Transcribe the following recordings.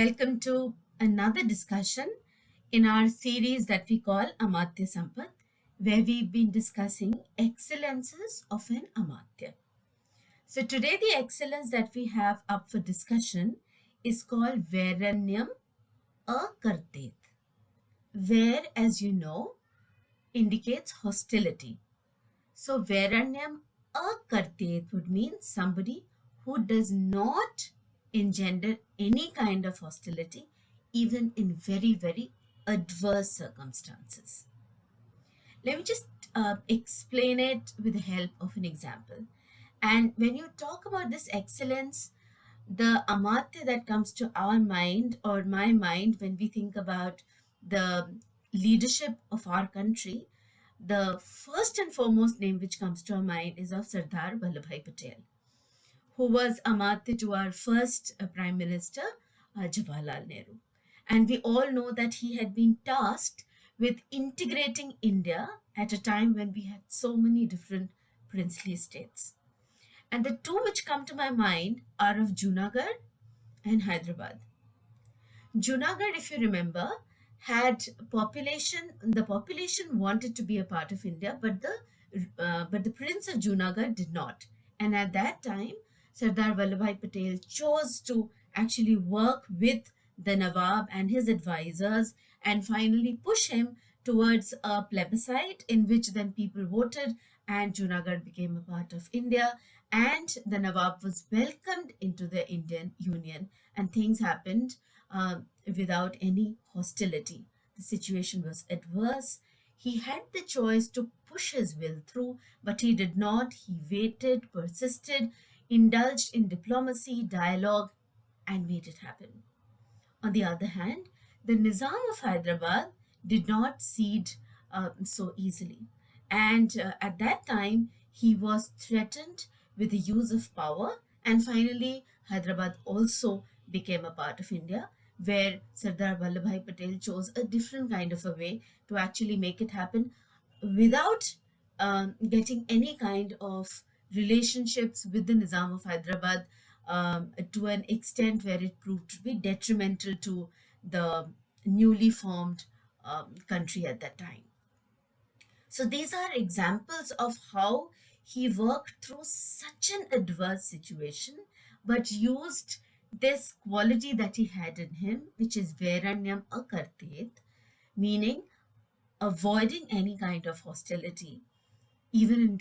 Welcome to another discussion in our series that we call Amatya Sampat, where we've been discussing excellences of an Amatya. So today the excellence that we have up for discussion is called Vairanaam Akarte, where, as you know, indicates hostility. So Vairanaam Akarte would mean somebody who does not engender any kind of hostility, even in very, very adverse circumstances. Let me just explain it with the help of an example. And when you talk about this excellence, the amatya that comes to our mind or my mind when we think about the leadership of our country, the first and foremost name which comes to our mind is of Sardar Vallabhbhai Patel, who was amatya to our first Prime Minister, Jawaharlal Nehru. And we all know that he had been tasked with integrating India at a time when we had so many different princely states. And the two which come to my mind are of Junagadh and Hyderabad. Junagadh, if you remember, had population. The population wanted to be a part of India, but the Prince of Junagadh did not. And at that time, Sardar Vallabhbhai Patel chose to actually work with the Nawab and his advisors and finally push him towards a plebiscite in which then people voted and Junagadh became a part of India and the Nawab was welcomed into the Indian Union and things happened without any hostility. The situation was adverse. He had the choice to push his will through, but he did not. He waited, persisted, indulged in diplomacy, dialogue, and made it happen. On the other hand, the Nizam of Hyderabad did not cede so easily. And at that time, he was threatened with the use of power. And finally, Hyderabad also became a part of India, where Sardar Vallabhbhai Patel chose a different kind of a way to actually make it happen without getting any kind of relationships with the Nizam of Hyderabad to an extent where it proved to be detrimental to the newly formed country at that time. So these are examples of how he worked through such an adverse situation, but used this quality that he had in him, which is Vairanaam Akarte, meaning avoiding any kind of hostility, even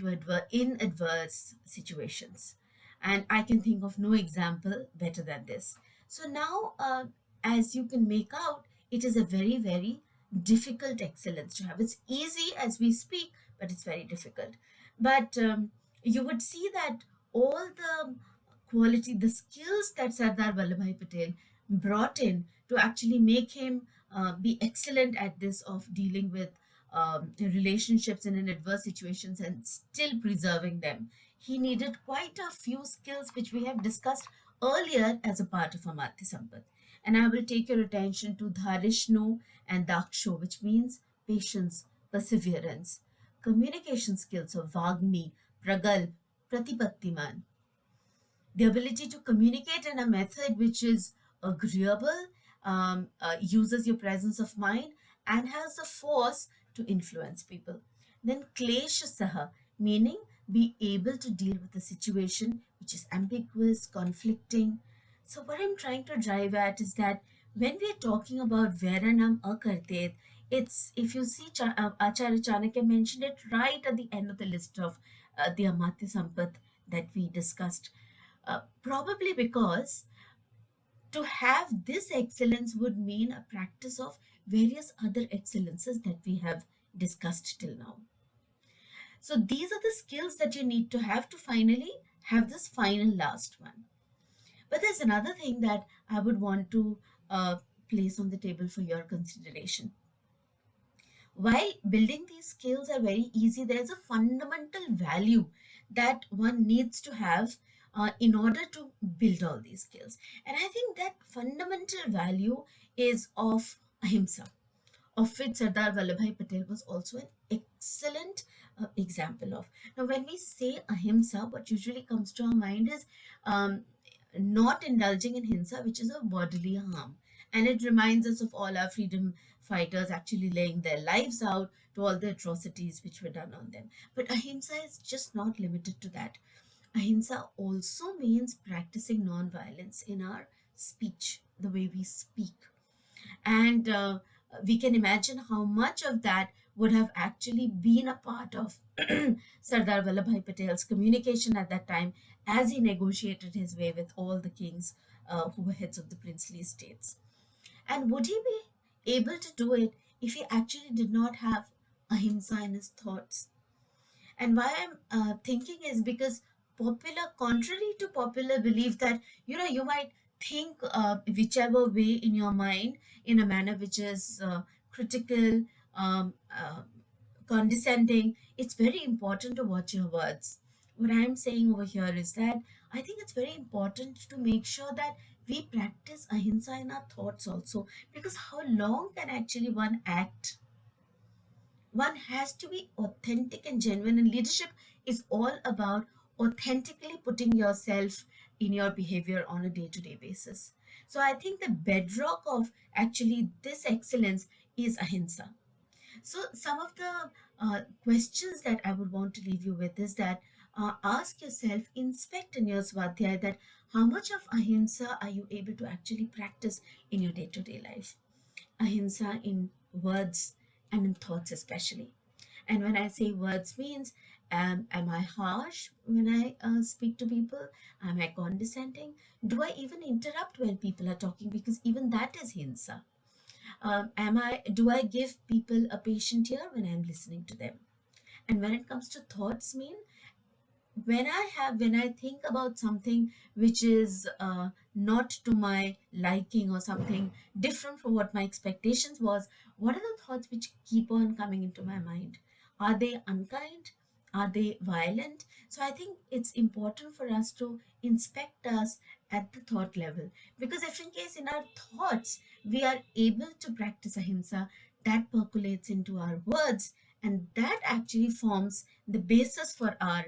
in adverse situations. And I can think of no example better than this. So now, as you can make out, it is a very, very difficult excellence to have. It's easy as we speak, but it's very difficult. But you would see that all the quality, the skills that Sardar Vallabhbhai Patel brought in to actually make him be excellent at this of dealing with relationships in an adverse situations and still preserving them. He needed quite a few skills which we have discussed earlier as a part of Amatya Sampat. And I will take your attention to Dharishnu and Daksho, which means patience, perseverance, communication skills of Vagmi, Pragalp, Pratipattiman, the ability to communicate in a method which is agreeable, uses your presence of mind, and has the force to influence people. Then Klesha Saha, meaning be able to deal with a situation which is ambiguous, conflicting. So what I'm trying to drive at is that when we are talking about Vairanaam Akarte, it's, if you see, Acharya Chanakya mentioned it right at the end of the list of the Amatya Sampat that we discussed. Probably because to have this excellence would mean a practice of various other excellences that we have discussed till now. So these are the skills that you need to have finally have this final last one. But there's another thing that I would want to place on the table for your consideration. While building these skills are very easy, there's a fundamental value that one needs to have in order to build all these skills. And I think that fundamental value is of ahimsa, of which Sardar Vallabhbhai Patel was also an excellent example of. Now, when we say ahimsa, what usually comes to our mind is not indulging in hinsa, which is a bodily harm. And it reminds us of all our freedom fighters actually laying their lives out to all the atrocities which were done on them. But ahimsa is just not limited to that. Ahimsa also means practicing non-violence in our speech, the way we speak. And we can imagine how much of that would have actually been a part of Sardar Vallabhbhai Patel's communication at that time as he negotiated his way with all the kings who were heads of the princely estates. And would he be able to do it if he actually did not have ahimsa in his thoughts? And why I'm thinking is because contrary to popular belief that, you might think whichever way in your mind in a manner which is critical, um, uh, condescending, it's very important to watch your words. What I'm saying over here is that I think it's very important to make sure that we practice ahimsa in our thoughts also, because how long can actually one act? One has to be authentic and genuine, and leadership is all about authentically putting yourself in your behavior on a day-to-day basis. So I think the bedrock of actually this excellence is ahimsa. So some of the questions that I would want to leave you with is that ask yourself, inspect in your swadhyay, that how much of ahimsa are you able to actually practice in your day-to-day life? Ahimsa in words and in thoughts especially. And when I say words means, am I harsh when I speak to people? Am I condescending? Do I even interrupt when people are talking? Because even that is hinsa. Do I give people a patient ear when I'm listening to them? And when it comes to thoughts mean, when I think about something which is not to my liking or something different from what my expectations was, what are the thoughts which keep on coming into my mind? Are they unkind? Are they violent? So I think it's important for us to inspect us at the thought level, because if in case in our thoughts we are able to practice ahimsa, that percolates into our words, and that actually forms the basis for our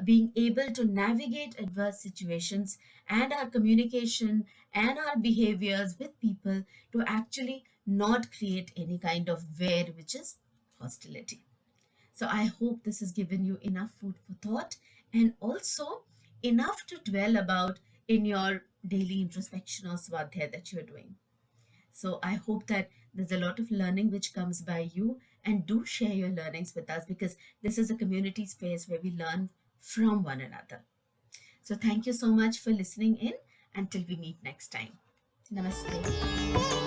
being able to navigate adverse situations, and our communication and our behaviors with people to actually not create any kind of wear, which is hostility. So I hope this has given you enough food for thought, and also enough to dwell about in your daily introspection or swadhyay that you're doing. So I hope that there's a lot of learning which comes by you, and do share your learnings with us, because this is a community space where we learn from one another. So thank you so much for listening in. Until we meet next time. Namaste.